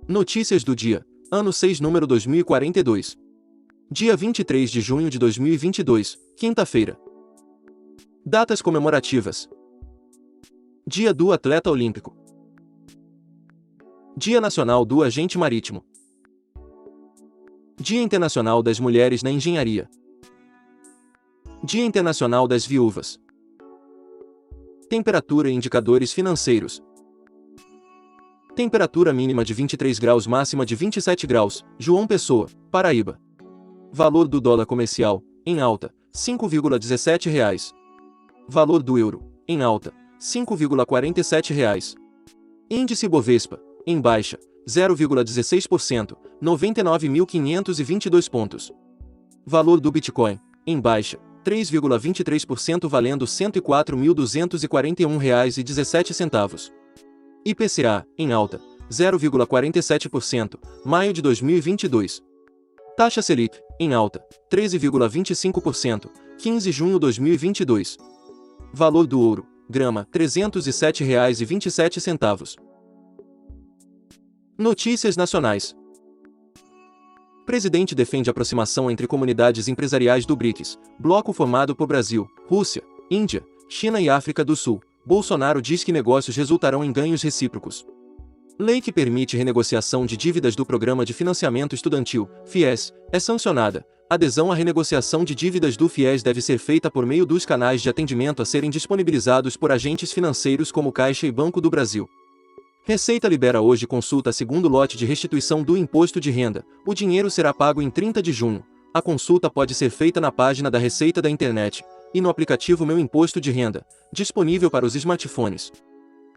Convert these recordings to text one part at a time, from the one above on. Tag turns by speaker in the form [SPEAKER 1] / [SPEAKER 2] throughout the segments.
[SPEAKER 1] Notícias do dia, ano 6, número 2042. Dia 23 de junho de 2022, quinta-feira. Datas comemorativas. Dia do Atleta Olímpico. Dia Nacional do Agente Marítimo. Dia Internacional das Mulheres na Engenharia. Dia Internacional das Viúvas. Temperatura e indicadores financeiros. Temperatura mínima de 23 graus, máxima de 27 graus, João Pessoa, Paraíba. Valor do dólar comercial, em alta, R$ 5,17. Valor do euro, em alta, R$ 5,47. Índice Bovespa, em baixa, 0,16%, 99.522 pontos. Valor do Bitcoin, em baixa, 3,23%, valendo R$ 104.241,17. IPCA, em alta, 0,47%, maio de 2022. Taxa Selic, em alta, 13,25%, 15 de junho de 2022. Valor do ouro, grama, R$ 307,27. Notícias nacionais. Presidente defende aproximação entre comunidades empresariais do BRICS, bloco formado por Brasil, Rússia, Índia, China e África do Sul. Bolsonaro diz que negócios resultarão em ganhos recíprocos. Lei que permite renegociação de dívidas do Programa de Financiamento Estudantil, FIES, é sancionada. Adesão à renegociação de dívidas do FIES deve ser feita por meio dos canais de atendimento a serem disponibilizados por agentes financeiros como Caixa e Banco do Brasil. Receita libera hoje consulta segundo lote de restituição do imposto de renda. O dinheiro será pago em 30 de junho. A consulta pode ser feita na página da Receita da internet e no aplicativo Meu Imposto de Renda, disponível para os smartphones.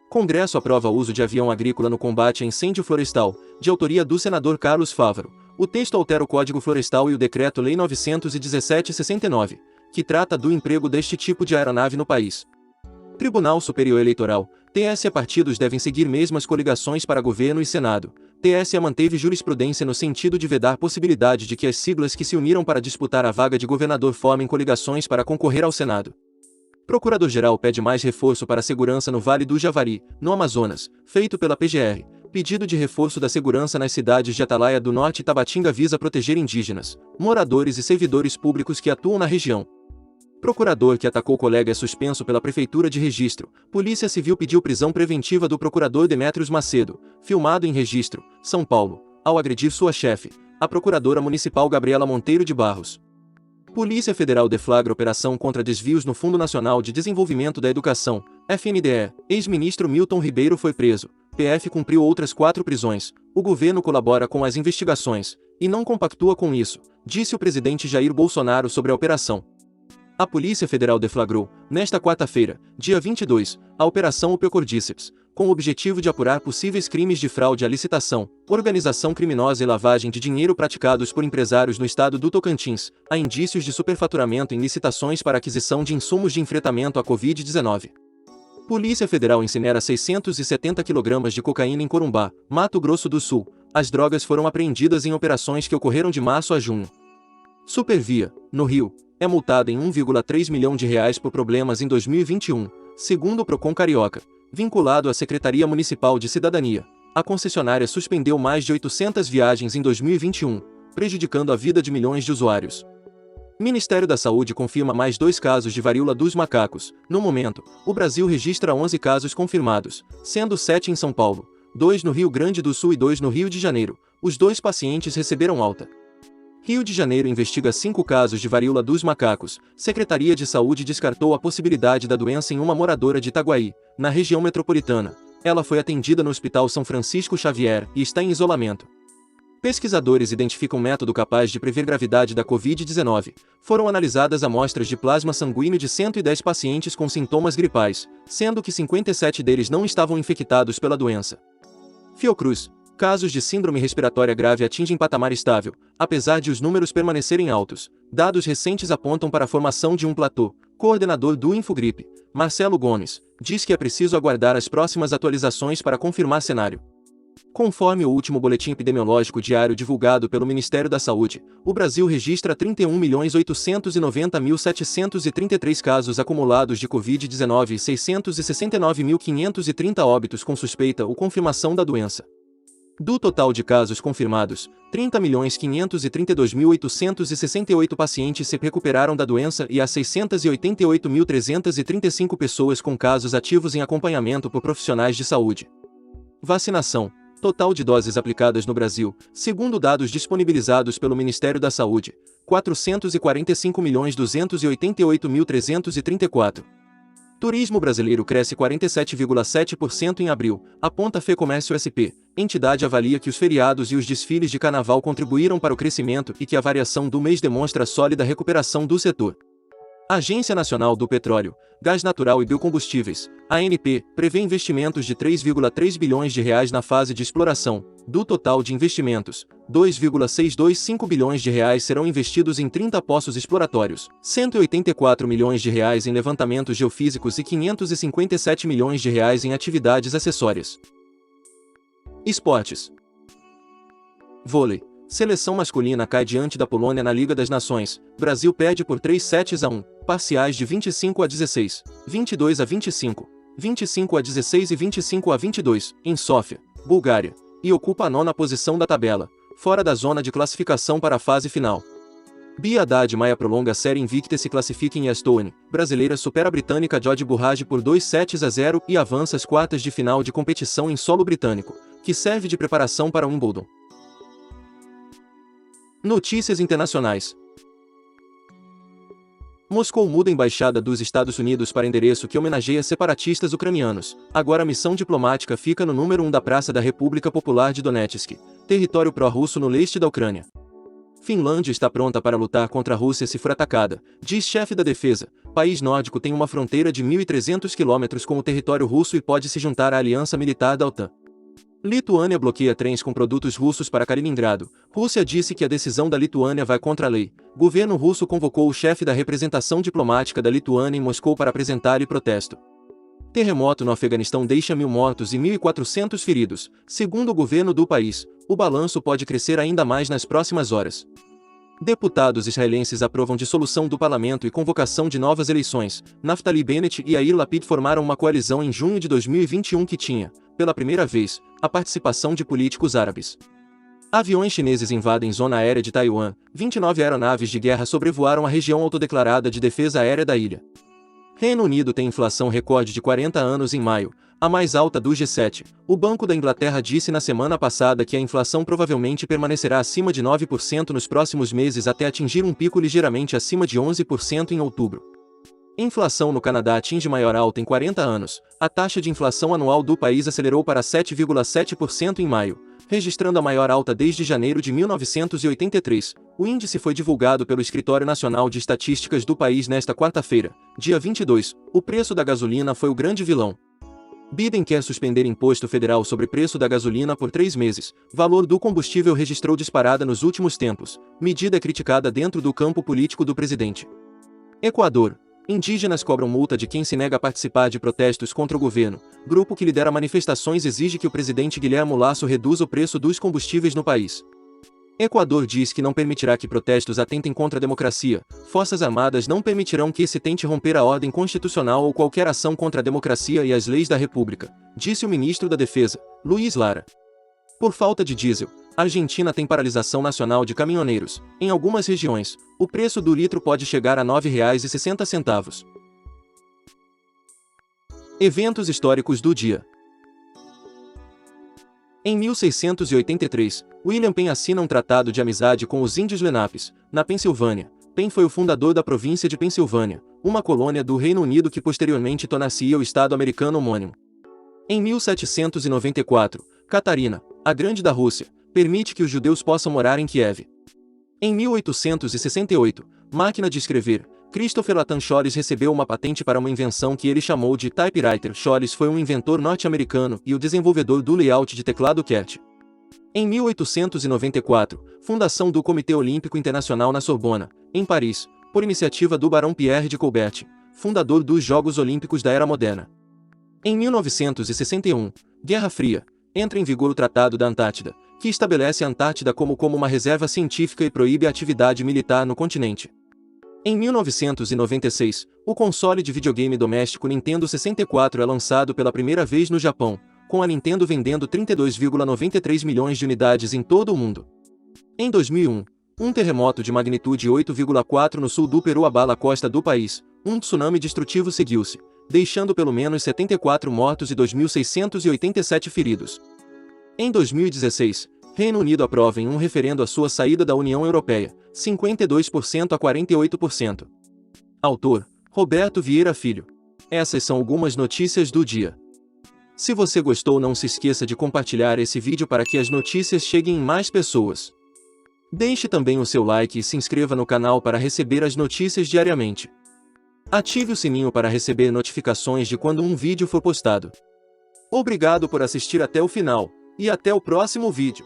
[SPEAKER 1] Congresso aprova o uso de avião agrícola no combate a incêndio florestal, de autoria do senador Carlos Fávaro. O texto altera o Código Florestal e o Decreto-Lei 917/69, que trata do emprego deste tipo de aeronave no país. Tribunal Superior Eleitoral, TSE. Partidos devem seguir mesmas coligações para governo e Senado. TSE manteve jurisprudência no sentido de vedar possibilidade de que as siglas que se uniram para disputar a vaga de governador formem coligações para concorrer ao Senado. Procurador-Geral pede mais reforço para a segurança no Vale do Javari, no Amazonas, feito pela PGR. Pedido de reforço da segurança nas cidades de Atalaia do Norte e Tabatinga visa proteger indígenas, moradores e servidores públicos que atuam na região. Procurador que atacou colega é suspenso pela Prefeitura de Registro. Polícia Civil pediu prisão preventiva do procurador Demétrios Macedo, filmado em Registro, São Paulo, ao agredir sua chefe, a procuradora municipal Gabriela Monteiro de Barros. Polícia Federal deflagra operação contra desvios no Fundo Nacional de Desenvolvimento da Educação, FNDE. Ex-ministro Milton Ribeiro foi preso. PF cumpriu outras 4 prisões. O governo colabora com as investigações e não compactua com isso, disse o presidente Jair Bolsonaro sobre a operação. A Polícia Federal deflagrou, nesta quarta-feira, dia 22, a Operação Opeucordíceps, com o objetivo de apurar possíveis crimes de fraude à licitação, organização criminosa e lavagem de dinheiro praticados por empresários no estado do Tocantins. Há indícios de superfaturamento em licitações para aquisição de insumos de enfrentamento à Covid-19. Polícia Federal incinera 670 kg de cocaína em Corumbá, Mato Grosso do Sul. As drogas foram apreendidas em operações que ocorreram de março a junho. Supervia, no Rio, é multada em R$ 1,3 milhão por problemas em 2021, segundo o Procon Carioca. Vinculado à Secretaria Municipal de Cidadania, a concessionária suspendeu mais de 800 viagens em 2021, prejudicando a vida de milhões de usuários. Ministério da Saúde confirma mais 2 casos de varíola dos macacos. No momento, o Brasil registra 11 casos confirmados, sendo 7 em São Paulo, 2 no Rio Grande do Sul e 2 no Rio de Janeiro. Os 2 pacientes receberam alta. Rio de Janeiro investiga 5 casos de varíola dos macacos. Secretaria de Saúde descartou a possibilidade da doença em uma moradora de Itaguaí, na região metropolitana. Ela foi atendida no Hospital São Francisco Xavier e está em isolamento. Pesquisadores identificam método capaz de prever gravidade da Covid-19. Foram analisadas amostras de plasma sanguíneo de 110 pacientes com sintomas gripais, sendo que 57 deles não estavam infectados pela doença. Fiocruz. Casos de síndrome respiratória grave atingem patamar estável, apesar de os números permanecerem altos. Dados recentes apontam para a formação de um platô. Coordenador do Infogripe, Marcelo Gomes, diz que é preciso aguardar as próximas atualizações para confirmar cenário. Conforme o último boletim epidemiológico diário divulgado pelo Ministério da Saúde, o Brasil registra 31.890.733 casos acumulados de Covid-19 e 669.530 óbitos com suspeita ou confirmação da doença. Do total de casos confirmados, 30.532.868 pacientes se recuperaram da doença e há 688.335 pessoas com casos ativos em acompanhamento por profissionais de saúde. Vacinação. Total de doses aplicadas no Brasil, segundo dados disponibilizados pelo Ministério da Saúde, 445.288.334. Turismo brasileiro cresce 47,7% em abril, aponta Fecomércio SP. Entidade avalia que os feriados e os desfiles de carnaval contribuíram para o crescimento e que a variação do mês demonstra sólida recuperação do setor. Agência Nacional do Petróleo, Gás Natural e Biocombustíveis, ANP, prevê investimentos de 3,3 bilhões de reais na fase de exploração. Do total de investimentos, 2,625 bilhões de reais serão investidos em 30 poços exploratórios, 184 milhões de reais em levantamentos geofísicos e 557 milhões de reais em atividades acessórias. Esportes. Vôlei. Seleção masculina cai diante da Polônia na Liga das Nações. Brasil perde por 3-1, parciais de 25-16, 22-25, 25-16 e 25-22, em Sófia, Bulgária, e ocupa a 9ª posição da tabela, fora da zona de classificação para a fase final. Bia Haddad Maia prolonga a série invicta e se classifica em Estônia. Brasileira supera a britânica Jodie Burrage por 2-0 e avança às quartas de final de competição em solo britânico, que serve de preparação para Wimbledon. Notícias internacionais. Moscou muda a embaixada dos Estados Unidos para endereço que homenageia separatistas ucranianos. Agora a missão diplomática fica no número 1 da Praça da República Popular de Donetsk, território pró-russo no leste da Ucrânia. Finlândia está pronta para lutar contra a Rússia se for atacada, diz chefe da defesa. País nórdico tem uma fronteira de 1.300 quilômetros com o território russo e pode se juntar à aliança militar da OTAN. Lituânia bloqueia trens com produtos russos para Kaliningrado. Rússia disse que a decisão da Lituânia vai contra a lei. Governo russo convocou o chefe da representação diplomática da Lituânia em Moscou para apresentar-lhe protesto. Terremoto no Afeganistão deixa 1.000 mortos e 1.400 feridos. Segundo o governo do país, o balanço pode crescer ainda mais nas próximas horas. Deputados israelenses aprovam dissolução do parlamento e convocação de novas eleições. Naftali Bennett e Yair Lapid formaram uma coalizão em junho de 2021 que tinha, pela primeira vez, a participação de políticos árabes. Aviões chineses invadem zona aérea de Taiwan. 29 aeronaves de guerra sobrevoaram a região autodeclarada de defesa aérea da ilha. Reino Unido tem inflação recorde de 40 anos em maio, a mais alta do G7. O Banco da Inglaterra disse na semana passada que a inflação provavelmente permanecerá acima de 9% nos próximos meses até atingir um pico ligeiramente acima de 11% em outubro. Inflação no Canadá atinge maior alta em 40 anos. A taxa de inflação anual do país acelerou para 7,7% em maio, registrando a maior alta desde janeiro de 1983. O índice foi divulgado pelo Escritório Nacional de Estatísticas do país nesta quarta-feira, dia 22. O preço da gasolina foi o grande vilão. Biden quer suspender imposto federal sobre preço da gasolina por 3 meses. Valor do combustível registrou disparada nos últimos tempos, medida criticada dentro do campo político do presidente. Equador. Indígenas cobram multa de quem se nega a participar de protestos contra o governo. Grupo que lidera manifestações exige que o presidente Guillermo Lasso reduza o preço dos combustíveis no país. Equador diz que não permitirá que protestos atentem contra a democracia. Forças Armadas não permitirão que se tente romper a ordem constitucional ou qualquer ação contra a democracia e as leis da República, disse o ministro da Defesa, Luiz Lara. Por falta de diesel, a Argentina tem paralisação nacional de caminhoneiros. Em algumas regiões, o preço do litro pode chegar a R$ 9,60. Eventos históricos do dia. Em 1683, William Penn assina um tratado de amizade com os índios Lenapes, na Pensilvânia. Penn foi o fundador da província de Pensilvânia, uma colônia do Reino Unido que posteriormente tornar-se-ia o estado americano homônimo. Em 1794, Catarina, a Grande da Rússia, permite que os judeus possam morar em Kiev. Em 1868, máquina de escrever, Christopher Latham Shores recebeu uma patente para uma invenção que ele chamou de typewriter. Shores foi um inventor norte-americano e o desenvolvedor do layout de teclado QWERTY. Em 1894, fundação do Comitê Olímpico Internacional na Sorbona, em Paris, por iniciativa do Barão Pierre de Coubertin, fundador dos Jogos Olímpicos da Era Moderna. Em 1961, Guerra Fria, entra em vigor o Tratado da Antártida, que estabelece a Antártida como uma reserva científica e proíbe a atividade militar no continente. Em 1996, o console de videogame doméstico Nintendo 64 é lançado pela primeira vez no Japão. com a Nintendo vendendo 32,93 milhões de unidades em todo o mundo. Em 2001, um terremoto de magnitude 8,4 no sul do Peru abala a costa do país. Um tsunami destrutivo seguiu-se, deixando pelo menos 74 mortos e 2.687 feridos. Em 2016, Reino Unido aprova em um referendo a sua saída da União Europeia, 52% a 48%. Autor: Roberto Vieira Filho. Essas são algumas notícias do dia. Se você gostou, não se esqueça de compartilhar esse vídeo para que as notícias cheguem em mais pessoas. Deixe também o seu like e se inscreva no canal para receber as notícias diariamente. Ative o sininho para receber notificações de quando um vídeo for postado. Obrigado por assistir até o final, e até o próximo vídeo.